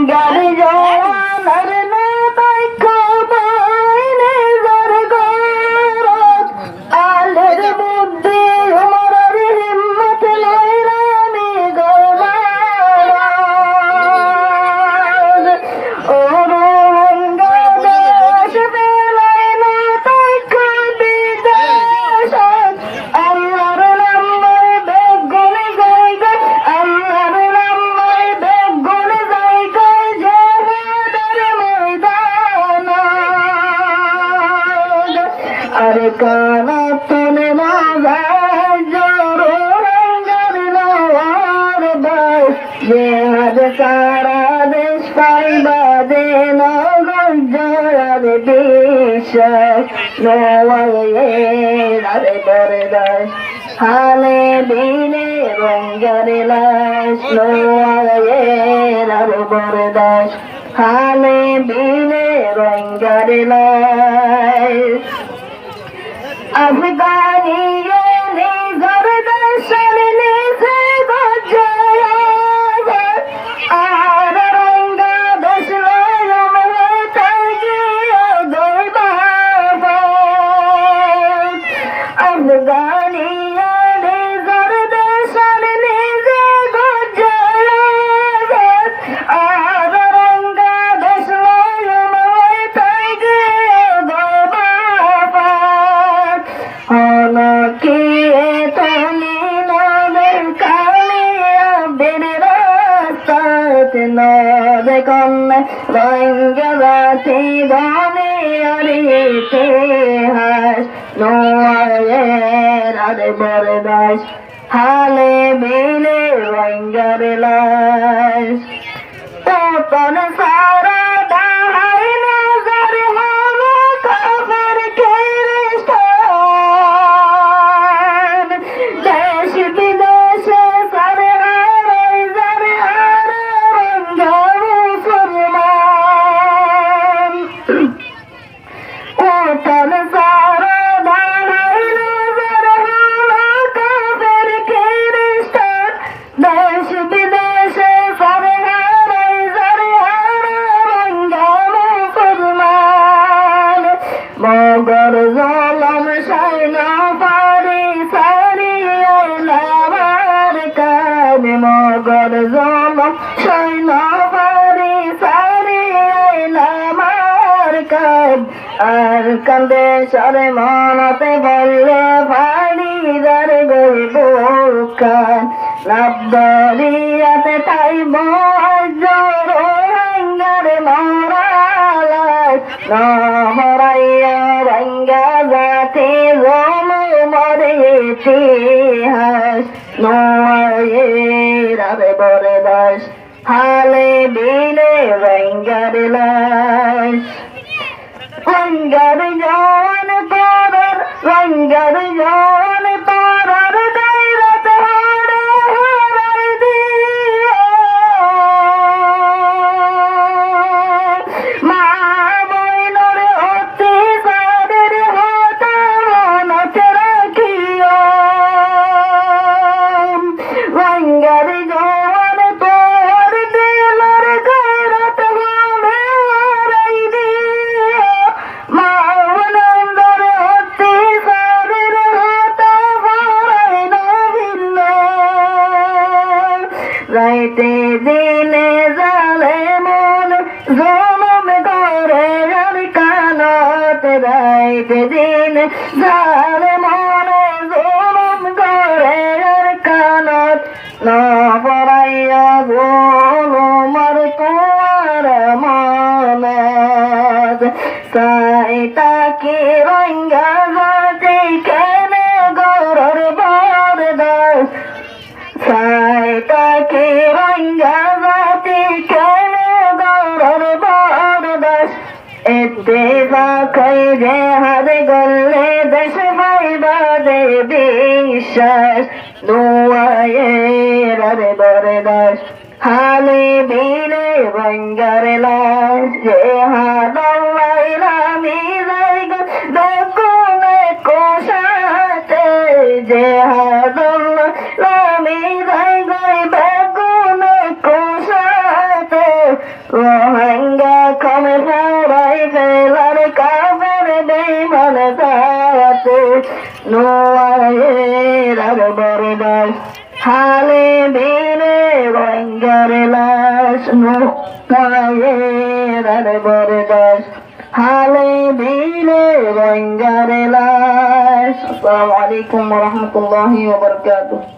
গাড়ি জওয়ানের নেতাই কবাইনে যার গরজ আলের বুদ্ধি উমরের হিম্মত লইরানি গোলাজ ও রোহিঙ্গা দেশ বেলাই নেতাই কবিদেশ আল্লাহর নামে বেগুনে জায়গা আল্লাহর নামে বেগুনে জায়গা জিহাদের ময়দান আরে কানা তনে না যায় রোহিঙ্গার নওয়ার ভাই জিহাদ সারা দেশ পাইবা দেন জয়ার বিশ্বাস নোয়াইয়ের আরে বরদাস হালে দিনে রঙ্গার লাশ নোয়াইয়ের আরে বরদাস হালে দিনে রঙ্গার লাশ আফগানিয়ে নিজর দর্শন নিছে গজয়া আর রঙ্গা দশ লয়মে তাজিয়া দরবা আফগানিয়ে নিজর দর্শন নিছে গজয়া আর রঙ্গা দশ লয়মে তাজিয়া দরবা অনকে তুমি নদের কালিয়া বের রাস্তাত নদে কন্যা রঙ্গবাতি ধনে আরে ইতিহাস নোয়ারের আরে বরদাস হালে বিলে রঙ্গার লাশ তপন সারা দাহাই নজর হলো কাফের খ্রিস্টান দেশ বিদেশে সারে হারাই যারে হারা রঙ্গা মুসলমান তপন সারা দাহাই নজর হলো কাফের খ্রিস্টান দেশ বিদেশে সারে হারাই যারে হারা রঙ্গা মুসলমান মগর জলম সাইনা পারি সারি আইলাবার কান মগর জলম সাইনা পারি সারি আইলাবার কান আর কান্দে সরে মনতে বললে ভাড়ি যার গইব কান নাবদরিয়াতে তাইব জোর রঙ্গার মরালায় নহরাইয়া রঙ্গা জাতি জমু মরে ইতিহাস নোয়ের আরে বরদাস হালে বিলে রঙ্গার লাশ রঙ্গার জওয়ান পারার রঙ্গার জওয়ান পারার গায়রত হারে হারাই দিয়া মা বইনর অত্যাচারের হাতে মনতে রাখিও রঙ্গার জওয়ান পারার দিলের গায়রত হারে হারাই দিয়া মা বইনর অত্যাচারের হাতে হারাই না ভিন্ন রাইতে দিনে জালে মন জনম করে আর কানত রাইতে দিনে জালে মনে জনম করে আর কানত না পড়াইয়া গোলমার তোমার মনত সাইতা কি রঙ্গা জাতি কেনে গরর বরদাস সাইতা কি রঙ্গা জাতি কেনে গরর বরদাস ইত্তেফাকাই জেহাদ গল্লে দেশ পাইবা দে বিশ্বাস নোয়ায়ের আরে বরদাস হালে বিলে রঙ্গার লাশ জেহাদ আল্লাহরামি জায়গা বেগুনে কোষাতে জেহাদ আল্লাহরামি জায়গায় বেগুনে কোষাতে রোহিঙ্গা কমে সবাই ফেলার কাফের বেঈমান সাথে নোয়ায়ের আর বরদাস হালে দিনে রোহিঙ্গার লাশ নোয়ায়ের আর বরদাস হালে দিনে রোহিঙ্গার লাশ। আসসালামু আলাইকুম ওয়া রাহমাতুল্লাহি ওয়া বারাকাতুহু।